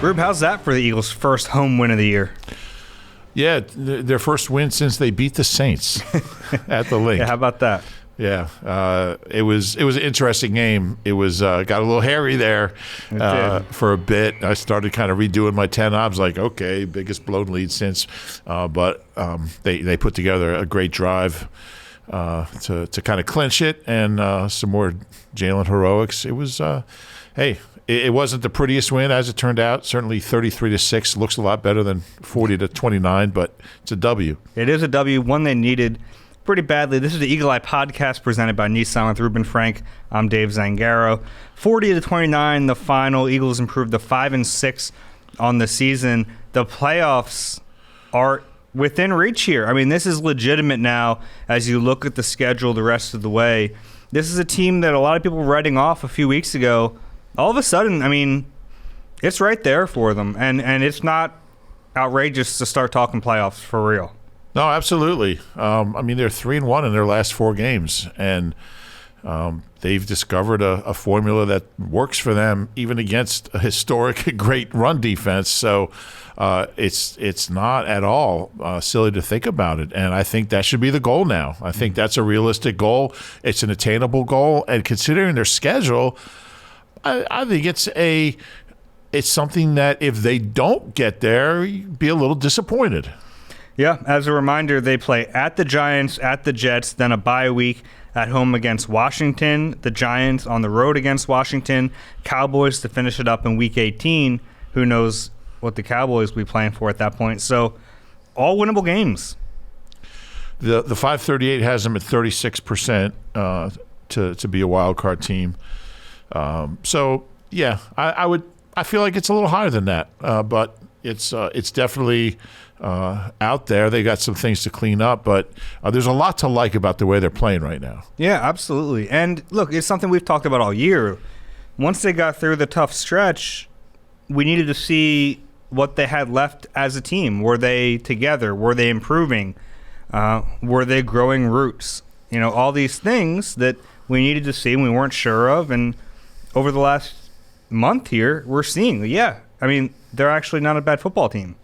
Rube, how's that for the Eagles' first home win of the year? Yeah, their first win since they beat the Saints at the Link. Yeah, how about that? Yeah, it was an interesting game. It was got a little hairy there for a bit. I started kind of redoing my 10 obs, like, okay, biggest blown lead since. But they put together a great drive to kind of clinch it, and some more Jalen heroics. It was, it wasn't the prettiest win as it turned out. Certainly 33-6 looks a lot better than 40-29, but it's a W. It is a W, one they needed pretty badly. This is the Eagle Eye Podcast presented by Nissan with Reuben Frank. I'm Dave Zangaro. 40-29, the final. Eagles improved to 5-6 on the season. The playoffs are within reach here. I mean, this is legitimate now as you look at the schedule the rest of the way. This is a team that a lot of people were writing off a few weeks ago. All of a sudden, I mean, it's right there for them, and it's not outrageous to start talking playoffs for real. No, absolutely. I mean, they're 3-1 in their last 4 games, and they've discovered a formula that works for them, even against a historic great run defense. So it's not at all silly to think about it, and I think that should be the goal now. I think that's a realistic goal. It's an attainable goal, and considering their schedule, I think it's something that if they don't get there, you'd be a little disappointed. Yeah, as a reminder, they play at the Giants, at the Jets, then a bye week at home against Washington, the Giants on the road against Washington, Cowboys to finish it up in Week 18. Who knows what the Cowboys will be playing for at that point. So all winnable games. The 538 has them at 36% to be a wild card team. So yeah, I feel like it's a little higher than that, but it's definitely out there. They got some things to clean up, but there's a lot to like about the way they're playing right now. Yeah, absolutely. And look, it's something we've talked about all year. Once they got through the tough stretch, we needed to see what they had left as a team. Were they together? Were they improving? Were they growing roots? You know, all these things that we needed to see and we weren't sure of. And over the last month here, we're seeing, I mean, they're actually not a bad football team.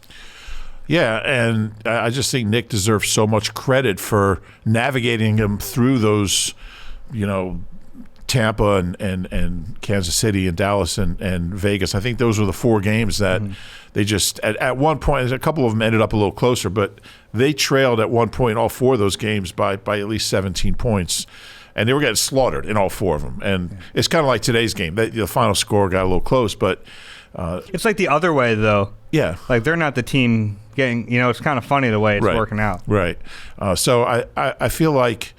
Yeah, and I just think Nick deserves so much credit for navigating him through those, Tampa and Kansas City and Dallas and Vegas. I think those were the 4 games that they just, at one point, a couple of them ended up a little closer, but they trailed at one point all 4 of those games by at least 17 points. And they were getting slaughtered in all 4 of them. And it's kind of like today's game. The final score got a little close, but it's like the other way, though. Yeah. Like, they're not the team getting, it's kind of funny the way it's working out. Right. So I feel like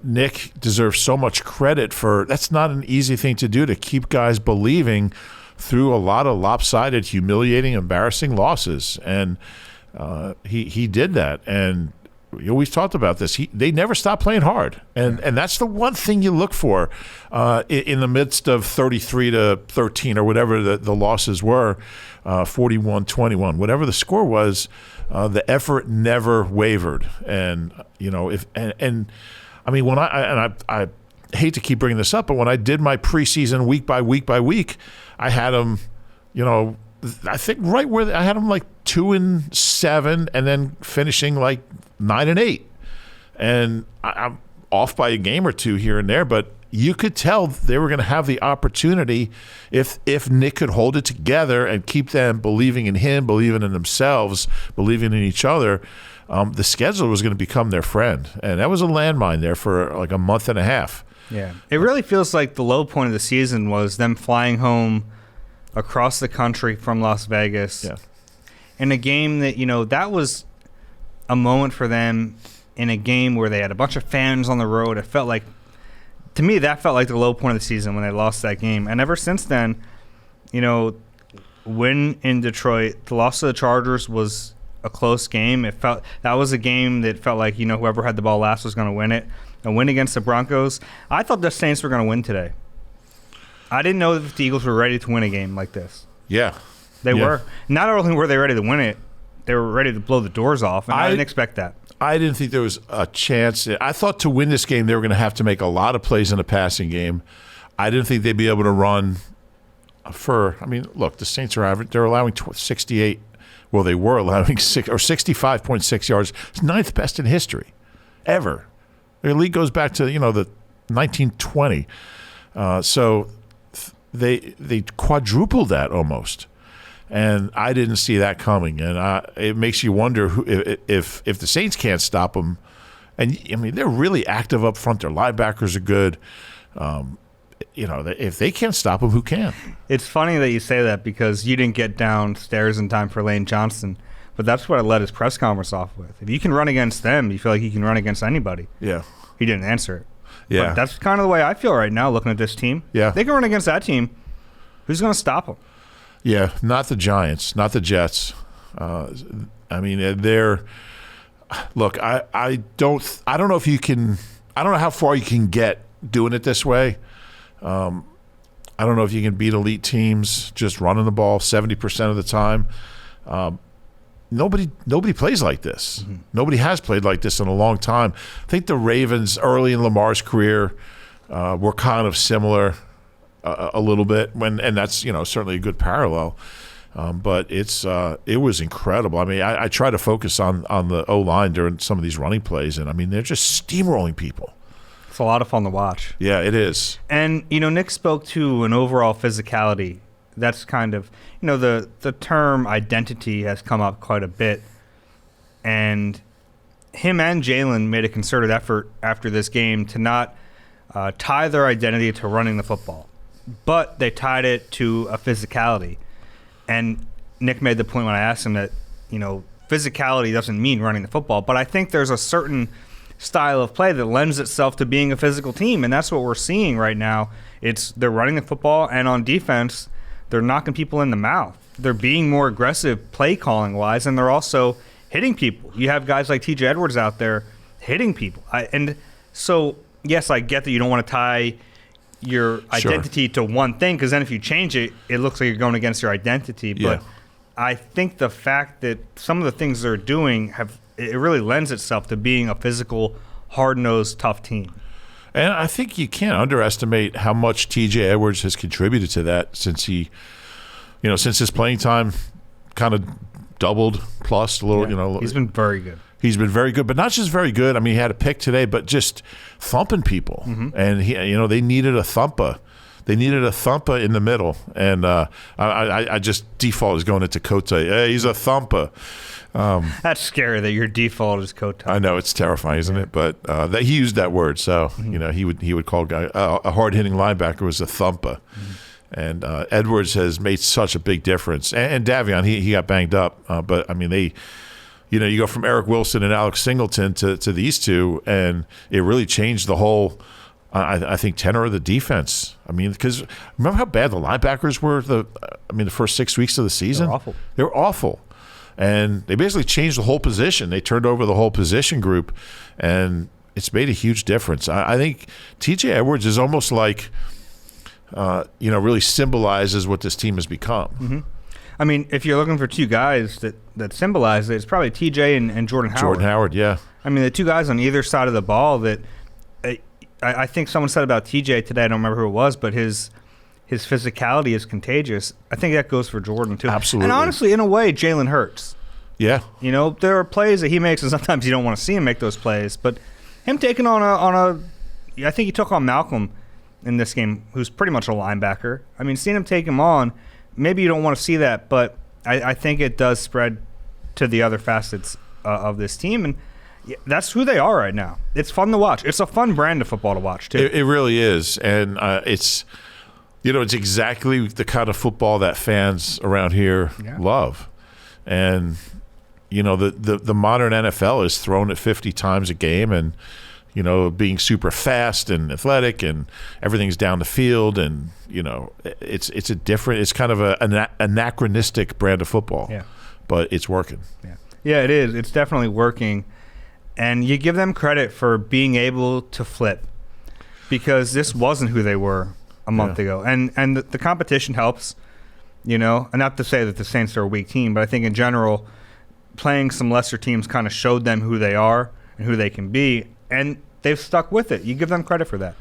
Nick deserves so much credit for, that's not an easy thing to do, to keep guys believing through a lot of lopsided, humiliating, embarrassing losses. And he did that. And we've talked about this. They never stop playing hard, and that's the one thing you look for in the midst of 33-13 or whatever the losses were, 41-21, whatever the score was. The effort never wavered, and I mean, when I hate to keep bringing this up, but when I did my preseason week by week by week, I had them, I think right where I had them like 2-7, and then finishing like 9-8, and I'm off by a game or 2 here and there, but you could tell they were going to have the opportunity if Nick could hold it together and keep them believing in him, believing in themselves, believing in each other. The schedule was going to become their friend, and that was a landmine there for like a month and a half. Yeah, it really feels like the low point of the season was them flying home across the country from Las Vegas in a game that, that was a moment for them in a game where they had a bunch of fans on the road. It felt like, to me, that felt like the low point of the season when they lost that game. And ever since then, win in Detroit, the loss to the Chargers was a close game. That was a game that felt like, whoever had the ball last was going to win it. A win against the Broncos. I thought the Saints were going to win today. I didn't know that the Eagles were ready to win a game like this. Yeah. They were. Not only were they ready to win it, they were ready to blow the doors off, and I didn't expect that. I didn't think there was a chance. I thought to win this game, they were going to have to make a lot of plays in the passing game. I didn't think they'd be able to run look, the Saints they're allowing 68. Well, they were allowing 65.6 yards. It's ninth best in history, ever. The league goes back to the 1920. So they quadrupled that almost, and I didn't see that coming. And it makes you wonder if the Saints can't stop them. And they're really active up front. Their linebackers are good. If they can't stop them, who can? It's funny that you say that because you didn't get downstairs in time for Lane Johnson, but that's what I led his press conference off with. If you can run against them, you feel like you can run against anybody. Yeah. He didn't answer it. Yeah. But that's kind of the way I feel right now looking at this team. Yeah. They can run against that team. Who's going to stop them? Yeah, not the Giants, not the Jets. They're look, I don't know if you can. I don't know how far you can get doing it this way. I don't know if you can beat elite teams just running the ball 70% of the time. Nobody plays like this. Mm-hmm. Nobody has played like this in a long time. I think the Ravens early in Lamar's career were kind of similar a little bit, and that's certainly a good parallel. But it was incredible. I try to focus on the O-line during some of these running plays, and they're just steamrolling people. It's a lot of fun to watch. Yeah, it is. And Nick spoke to an overall physicality. That's kind of the term identity has come up quite a bit, and him and Jalen made a concerted effort after this game to not tie their identity to running the football, but they tied it to a physicality. And Nick made the point when I asked him that, physicality doesn't mean running the football, but I think there's a certain style of play that lends itself to being a physical team, and that's what we're seeing right now. They're running the football, and on defense, they're knocking people in the mouth. They're being more aggressive play calling wise, and they're also hitting people. You have guys like TJ Edwards out there hitting people. And so, yes, I get that you don't want to tie your identity to one thing, because then if you change it, it looks like you're going against your identity. But I think the fact that some of the things they're doing it really lends itself to being a physical, hard-nosed, tough team. And I think you can't underestimate how much TJ Edwards has contributed to that since since his playing time kind of doubled plus a little. Yeah. He's been very good. He's been very good, but not just very good. He had a pick today, but just thumping people. Mm-hmm. And they needed a thumper. They needed a thumper in the middle, and I just default is going into Cote. Hey, he's a thumper. That's scary that your default is Cote. I know, it's terrifying, isn't it? But that he used that word, so mm-hmm. he would call a hard hitting linebacker was a thumper. Mm-hmm. And Edwards has made such a big difference. And Davion, he got banged up, but they. You go from Eric Wilson and Alex Singleton to these two, and it really changed the whole, I think, tenor of the defense. Because remember how bad the linebackers were the first 6 weeks of the season? They were awful. And they basically changed the whole position. They turned over the whole position group, and it's made a huge difference. I think TJ Edwards is almost like, really symbolizes what this team has become. Mm-hmm. If you're looking for two guys that symbolize it, it's probably TJ and Jordan Howard. Jordan Howard, yeah. The two guys on either side of the ball that I think someone said about TJ today, I don't remember who it was, but his physicality is contagious. I think that goes for Jordan, too. Absolutely. And honestly, in a way, Jalen hurts. Yeah. There are plays that he makes, and sometimes you don't want to see him make those plays. But him taking on I think he took on Malcolm in this game, who's pretty much a linebacker. Seeing him take him on, maybe you don't want to see that, but I think it does spread to the other facets of this team, and that's who they are right now. It's fun to watch. It's a fun brand of football to watch, too. It really is, and it's exactly the kind of football that fans around here love. And, the modern NFL is thrown at 50 times a game, and, being super fast and athletic, and everything's down the field, and it's kind of an anachronistic brand of football. Yeah. But it's working. Yeah, it is. It's definitely working, and you give them credit for being able to flip, because this wasn't who they were a month ago, and the competition helps. And not to say that the Saints are a weak team, but I think in general, playing some lesser teams kind of showed them who they are and who they can be, and they've stuck with it. You give them credit for that.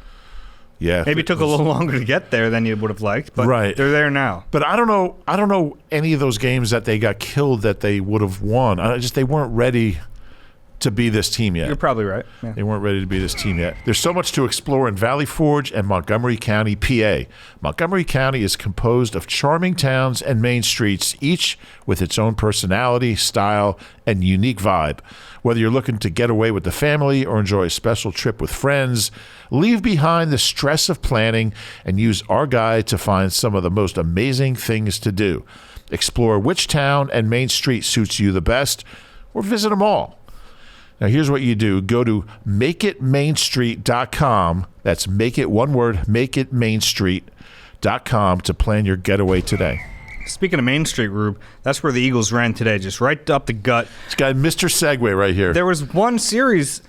Yeah, Maybe it took a little longer to get there than you would have liked, but Right. they're there now. But I don't know any of those games that they got killed that they would have won. They weren't ready to be this team yet. You're probably right. Yeah. They weren't ready to be this team yet. There's so much to explore in Valley Forge and Montgomery County, PA. Montgomery County is composed of charming towns and main streets, each with its own personality, style, and unique vibe. Whether you're looking to get away with the family or enjoy a special trip with friends, leave behind the stress of planning and use our guide to find some of the most amazing things to do. Explore which town and main street suits you the best, or visit them all. Now, here's what you do. Go to makeitmainstreet.com. That's make it one word, makeitmainstreet.com to plan your getaway today. Speaking of Main Street, Rube, that's where the Eagles ran today, just right up the gut. This guy, Mr. Segway, right here. There was one series,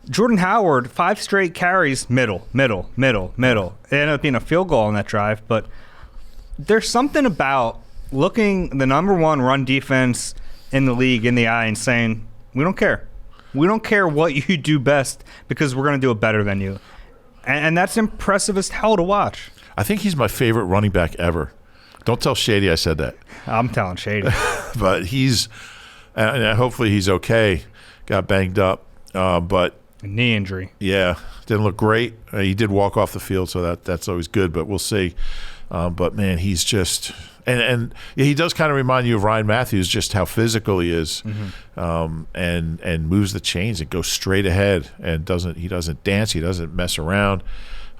Jordan Howard, 5 straight carries, middle. It ended up being a field goal on that drive, but there's something about looking the number one run defense in the league in the eye and saying, we don't care. We don't care what you do best because we're going to do it better than you. And that's impressive as hell to watch. I think he's my favorite running back ever. Don't tell Shady I said that. I'm telling Shady. But hopefully he's okay. Got banged up. But A knee injury. Yeah, didn't look great. He did walk off the field, so that's always good, but we'll see. But, man, he's just – and he does kind of remind you of Ryan Matthews, just how physical he is, and moves the chains and goes straight ahead and he doesn't dance. He doesn't mess around.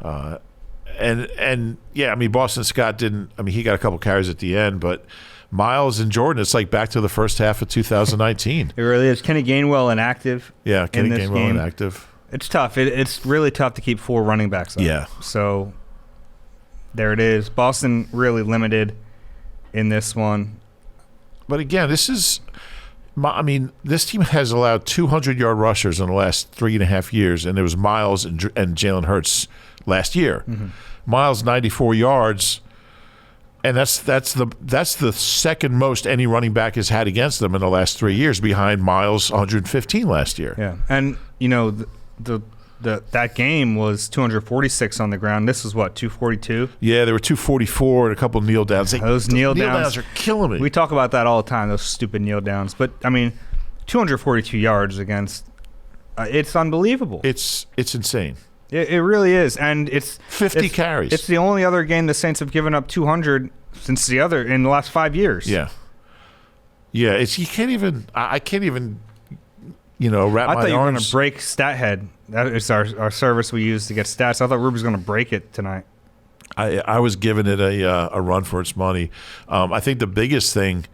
And yeah, I mean, Boston Scott didn't – I mean, he got a couple carries at the end, but Miles and Jordan, it's like back to the first half of 2019. It really is. Kenny Gainwell inactive. Yeah, Kenny this Gainwell game. inactive. It's tough. It's really tough to keep 4 running backs up. Yeah. So there it is. Boston really limited in this one. But again, this team has allowed 200-yard rushers in the last 3.5 years, and there was Miles and Jalen Hurts last year. Miles 94 yards, and that's the second most any running back has had against them in the last 3 years, behind Miles 115 last year. Yeah, and you know that game was 246 on the ground. This was what, 242? Yeah, there were 244 and a couple kneel downs. Those kneel downs are killing me. We talk about that all the time, those stupid kneel downs. But I mean, 242 yards against it's unbelievable. It's insane. It really is, and it's 50 carries. It's the only other game the Saints have given up 200 since in the last 5 years. Yeah. Yeah, I can't even wrap my arms. I thought you were going to break StatHead. That is our service we use to get stats. I thought Ruby's going to break it tonight. I was giving it a run for its money. I think the biggest thing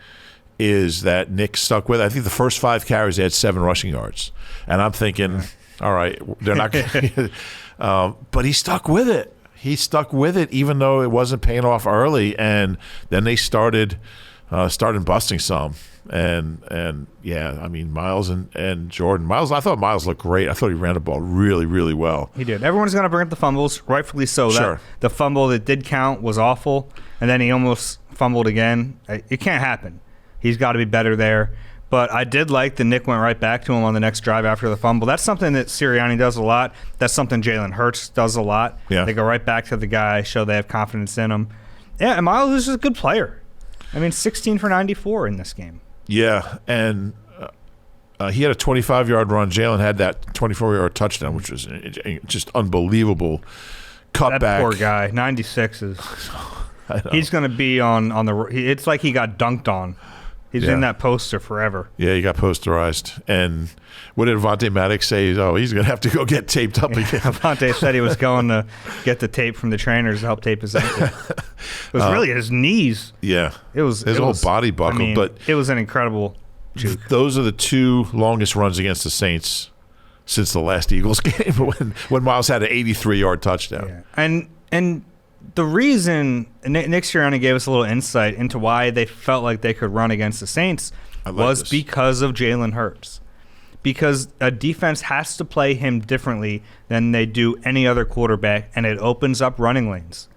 is that Nick stuck with it. I think the first 5 carries, they had 7 rushing yards. And I'm thinking, all right, they're not going to – but he stuck with it. He stuck with it even though it wasn't paying off early. And then they started busting some. And yeah, I mean, Miles and Jordan. I thought Miles looked great. I thought he ran the ball really, really well. He did. Everyone's going to bring up the fumbles, rightfully so. Sure. The fumble that did count was awful, and then he almost fumbled again. It can't happen. He's got to be better there. But I did like that Nick went right back to him on the next drive after the fumble. That's something that Sirianni does a lot. That's something Jalen Hurts does a lot. Yeah. They go right back to the guy, show they have confidence in him. Yeah, and Miles is just a good player. I mean, 16 for 94 in this game. Yeah, and he had a 25-yard run. Jalen had that 24-yard touchdown, which was just unbelievable. Cutback. That poor guy, 96 is. He's going to be on the. It's like he got dunked on. He's in that poster forever. Yeah, he got posterized. And what did Avante Maddox say? Oh, he's going to have to go get taped up again. Avante said he was going to get the tape from the trainers to help tape his ankle. It was really his knees. Yeah. It was his whole body buckled. I mean, but it was an incredible juke. Those are the 2 longest runs against the Saints since the last Eagles game when Miles had an 83-yard touchdown. Yeah. And the reason Nick Sirianni gave us a little insight into why they felt like they could run against the Saints was because of Jalen Hurts. Because a defense has to play him differently than they do any other quarterback, and it opens up running lanes.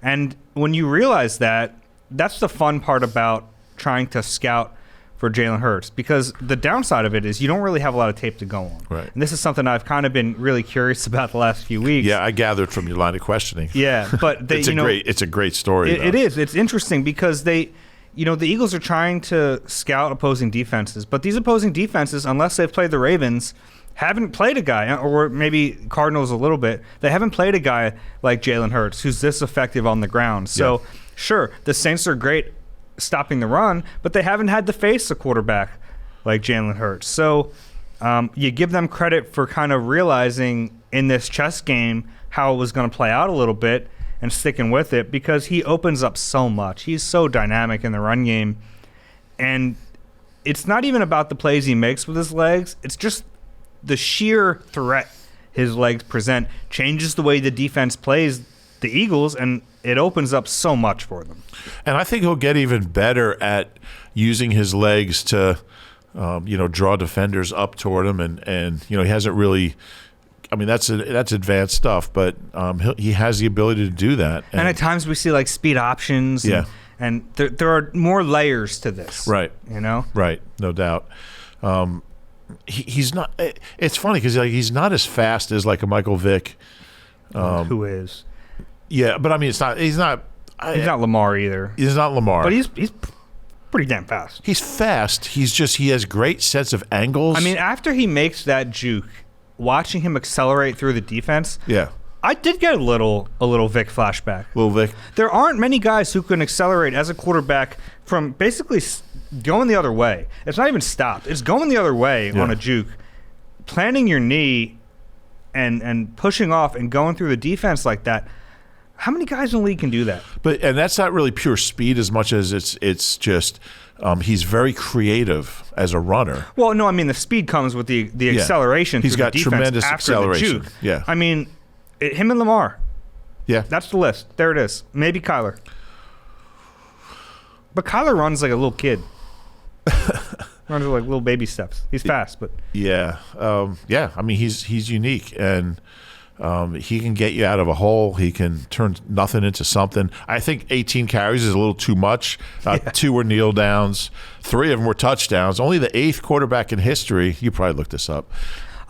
And when you realize that, that's the fun part about trying to scout for Jalen Hurts, because the downside of it is you don't really have a lot of tape to go on. Right. And this is something I've kind of been really curious about the last few weeks. Yeah, I gathered from your line of questioning. Yeah, but it's a great story. It is. It's interesting because the Eagles are trying to scout opposing defenses, but these opposing defenses, unless they've played the Ravens, haven't played a guy, or maybe Cardinals a little bit. They haven't played a guy like Jalen Hurts who's this effective on the ground. So, sure, the Saints are great stopping the run, but they haven't had to face a quarterback like Jalen Hurts. So you give them credit for kind of realizing in this chess game how it was going to play out a little bit and sticking with it, because he opens up so much. He's so dynamic in the run game. And it's not even about the plays he makes with his legs. It's just the sheer threat his legs present changes the way the defense plays the Eagles, and it opens up so much for them. And I think he'll get even better at using his legs to, draw defenders up toward him. And he hasn't really. I mean, that's advanced stuff, but he has the ability to do that. And at times we see like speed options. And there are more layers to this. Right. Right. No doubt. He's not. It's funny because he's not as fast as like a Michael Vick. Who is? Yeah, but I mean, it's not. He's not. He's not Lamar either. He's not Lamar. But he's pretty damn fast. He's fast. He has great sense of angles. I mean, after he makes that juke, watching him accelerate through the defense. Yeah. I did get a little Vic flashback. Little Vic. There aren't many guys who can accelerate as a quarterback from basically going the other way. It's not even stopped. It's going the other way on a juke, planting your knee and pushing off and going through the defense like that. How many guys in the league can do that? And that's not really pure speed as much as it's just he's very creative as a runner. Well, no, I mean the speed comes with the acceleration. He's through got the defense tremendous after acceleration. The juke. Yeah, I mean, him and Lamar. Yeah, that's the list. There it is. Maybe Kyler, but Kyler runs like a little kid. Runs with like little baby steps. He's fast, but I mean, he's unique, and he can get you out of a hole. He can turn nothing into something. I think 18 carries is a little too much. 2 were kneel downs. 3 of them were touchdowns. Only the 8th quarterback in history. You probably looked this up.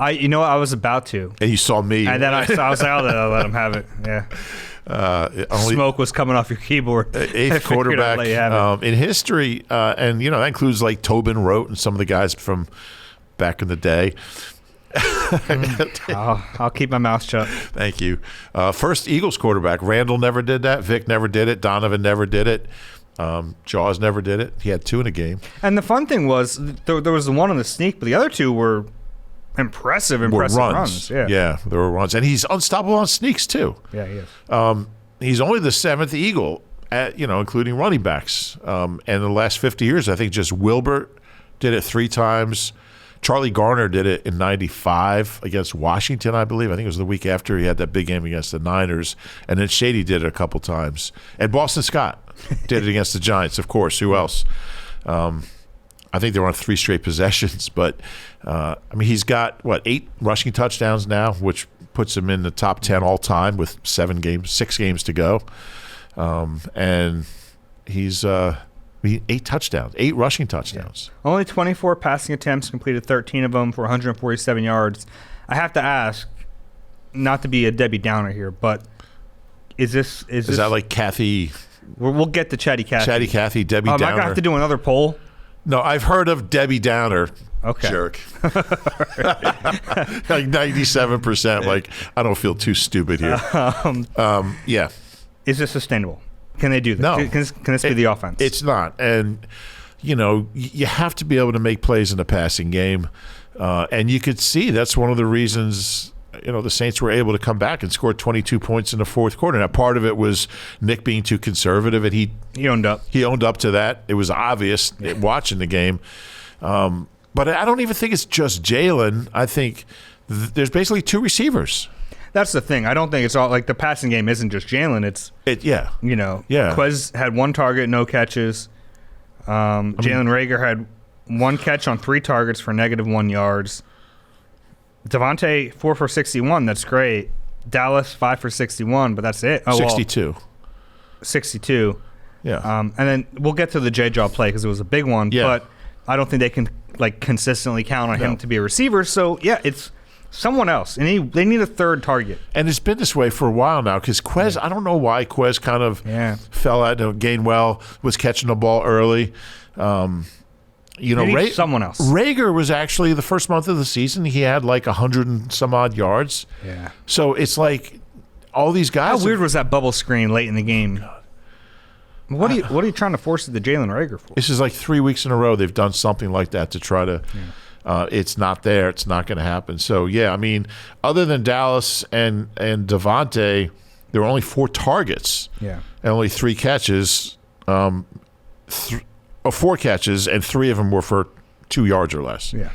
I was about to. And you saw me. And then I was like, I'll let him have it. Yeah. Smoke was coming off your keyboard. 8th quarterback in history, and that includes like Tobin Rote and some of the guys from back in the day. I'll keep my mouth shut. Thank you. First Eagles quarterback. Randall never did that. Vic never did it. Donovan never did it. Jaws never did it. He had 2 in a game. And the fun thing was there was the one on the sneak, but the other 2 were impressive runs. Yeah, there were runs. And he's unstoppable on sneaks too. Yeah, he is. He's only the 7th Eagle, including running backs. And in the last 50 years, I think just Wilbert did it 3 times. Charlie Garner did it in 95 against Washington, I believe. I think it was the week after he had that big game against the Niners. And then Shady did it a couple times. And Boston Scott did it against the Giants, of course. Who else? I think they were on 3 straight possessions. But, he's got, 8 rushing touchdowns now, which puts him in the top 10 all time with 6 games to go. And he's 8 touchdowns, 8 rushing touchdowns. Yeah. Only 24 passing attempts, completed 13 of them for 147 yards. I have to ask, not to be a Debbie Downer here, but is that like Kathy? We'll get to Chatty Cathy. Chatty Cathy, Debbie Downer. Am I going to have to do another poll? No, I've heard of Debbie Downer. Okay. Jerk. Like 97%. Like, I don't feel too stupid here. Yeah. Is this sustainable? Can they do that? No. Can this be the offense? It's not. And, you have to be able to make plays in the passing game. And you could see that's one of the reasons, the Saints were able to come back and score 22 points in the 4th quarter. Now, part of it was Nick being too conservative, and he owned up. He owned up to that. It was obvious watching the game. But I don't even think it's just Jalen. I think there's basically 2 receivers. That's the thing. I don't think it's all like the passing game isn't just Jalen. Yeah. Quez had 1 target, no catches. Jalen Reagor had 1 catch on 3 targets for -1 yards. Devontae 4 for 61. That's great. Dallas 5 for 61, but that's it. 62. 62. Yeah. And then we'll get to the J-Jaw play because it was a big one. Yeah. But I don't think they can consistently count on him to be a receiver. So yeah, it's someone else, and they need a third target. And it's been this way for a while now because Quez, I don't know why Quez kind of fell out. Gainwell was catching the ball early. Someone else. Reagor was actually the first month of the season. He had 100 and some odd yards. Yeah. So it's like all these guys. How weird was that bubble screen late in the game? What are you trying to force it to Jalen Reagor for? This is 3 weeks in a row they've done something like that to try to. It's not there. It's not going to happen. So yeah, I mean, other than Dallas and Devontae, there were only 4 targets. Yeah. And only 3 catches. 4 catches, and 3 of them were for 2 yards or less. Yeah.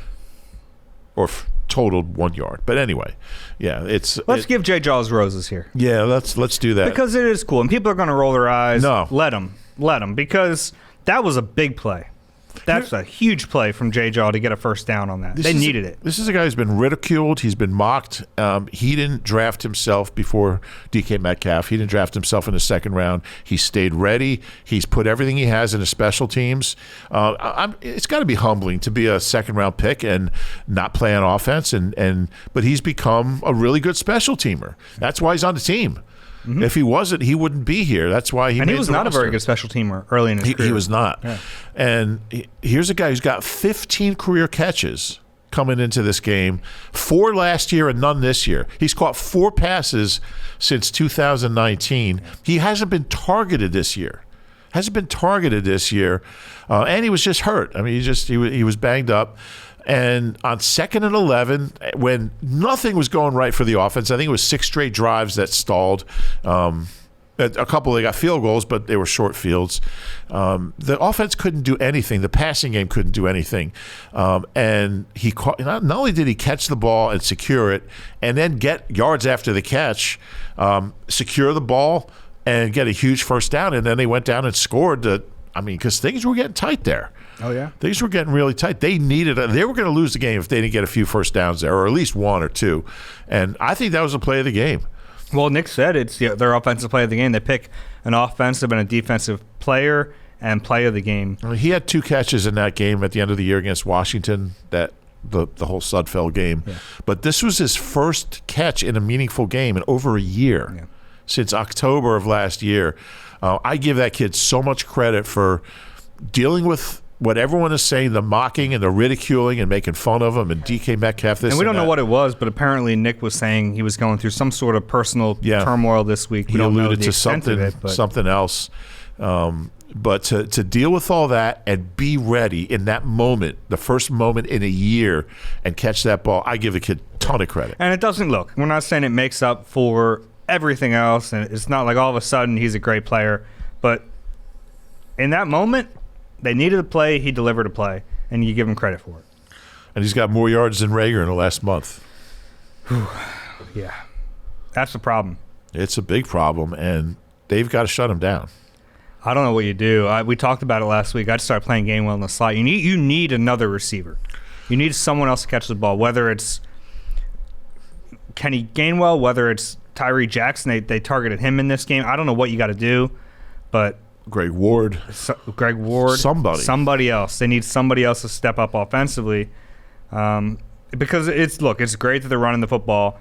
Or totaled 1 yard. But anyway, yeah, let's give Jay Jaws roses here. Yeah, let's do that. Because it is cool, and people are going to roll their eyes. No. Let them, because that was a big play. That's a huge play from Jay Jaw to get a first down on that. They needed it. This is a guy who's been ridiculed. He's been mocked. He didn't draft himself before DK Metcalf. He didn't draft himself in the second round. He stayed ready. He's put everything he has into special teams. It's got to be humbling to be a second-round pick and not play on offense. But he's become a really good special teamer. That's why he's on the team. Mm-hmm. If he wasn't, he wouldn't be here. That's why he. And he was not a very good special teamer early in his career. He was not. Yeah. And here's a guy who's got 15 career catches coming into this game, 4 last year and none this year. He's caught 4 passes since 2019. He hasn't been targeted this year. And he was just hurt. I mean, he was banged up. And on 2nd and 11, when nothing was going right for the offense, I think it was 6 straight drives that stalled. A couple they got field goals, but they were short fields. The offense couldn't do anything. The passing game couldn't do anything. And he caught. Not only did he catch the ball and secure it, and then get yards after the catch, secure the ball and get a huge first down, and then they went down and scored. Because things were getting tight there. Oh, yeah? Things were getting really tight. They were going to lose the game if they didn't get a few first downs there, or at least 1 or 2. And I think that was a play of the game. Well, Nick said it's their offensive play of the game. They pick an offensive and a defensive player and play of the game. I mean, he had 2 catches in that game at the end of the year against Washington, the whole Sudfeld game. Yeah. But this was his first catch in a meaningful game in over a year, since October of last year. I give that kid so much credit for dealing with what everyone is saying, the mocking and the ridiculing and making fun of him, and DK Metcalf this and we don't know what it was, but apparently Nick was saying he was going through some sort of personal turmoil this week. He alluded to something else. But to deal with all that and be ready in that moment, the first moment in a year, and catch that ball, I give the kid a ton of credit. And it doesn't look. We're not saying it makes up for everything else, and it's not like all of a sudden he's a great player. But in that moment, they needed a play. He delivered a play, and you give him credit for it. And he's got more yards than Reagor in the last month. Yeah. That's the problem. It's a big problem, and they've got to shut him down. I don't know what you do. We talked about it last week. I'd start playing Gainwell in the slot. You need another receiver. You need someone else to catch the ball, whether it's Kenny Gainwell, whether it's Tyree Jackson. They targeted him in this game. I don't know what you got to do, but Greg Ward, somebody else. They need somebody else to step up offensively, because it's great that they're running the football,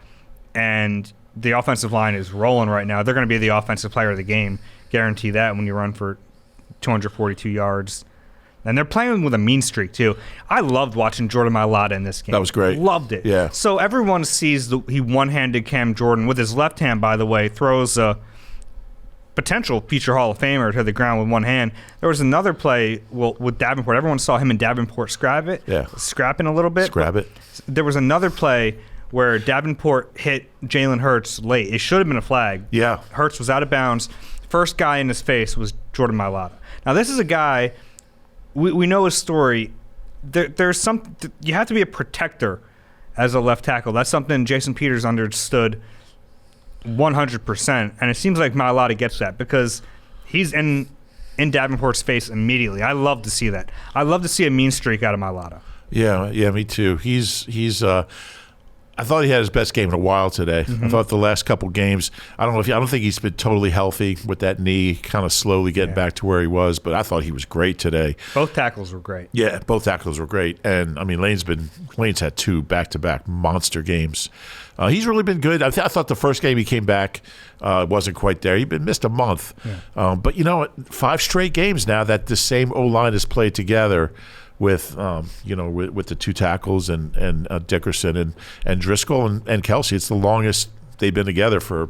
and the offensive line is rolling right now. They're going to be the offensive player of the game, guarantee that, when you run for 242 yards. And they're playing with a mean streak too. I loved watching Jordan Mailata in this game. That was great. Loved it. Yeah. So everyone sees he one-handed Cam Jordan with his left hand, by the way, throws a potential future Hall of Famer to the ground with one hand. There was another play with Davenport. Everyone saw him and Davenport scrapping a little bit. Scrap it. There was another play where Davenport hit Jalen Hurts late. It should have been a flag. Yeah. Hurts was out of bounds. First guy in his face was Jordan Mailata. Now, this is a guy, we know his story. There's you have to be a protector as a left tackle. That's something Jason Peters understood 100%, and it seems like Mailata gets that because he's in Davenport's face immediately. I love to see that. I love to see a mean streak out of Mailata. Yeah, me too. He's I thought he had his best game in a while today. I thought the last couple games, I don't think he's been totally healthy with that knee, kind of slowly getting back to where he was. But I thought he was great today. Both tackles were great. Yeah, both tackles were great. And I mean, Lane's had 2 back-to-back monster games. He's really been good. I thought the first game he came back wasn't quite there. He'd been missed a month. Yeah. But 5 straight games now that the same O-line has played together with with the 2 tackles and Dickerson and Driscoll and Kelsey. It's the longest they've been together for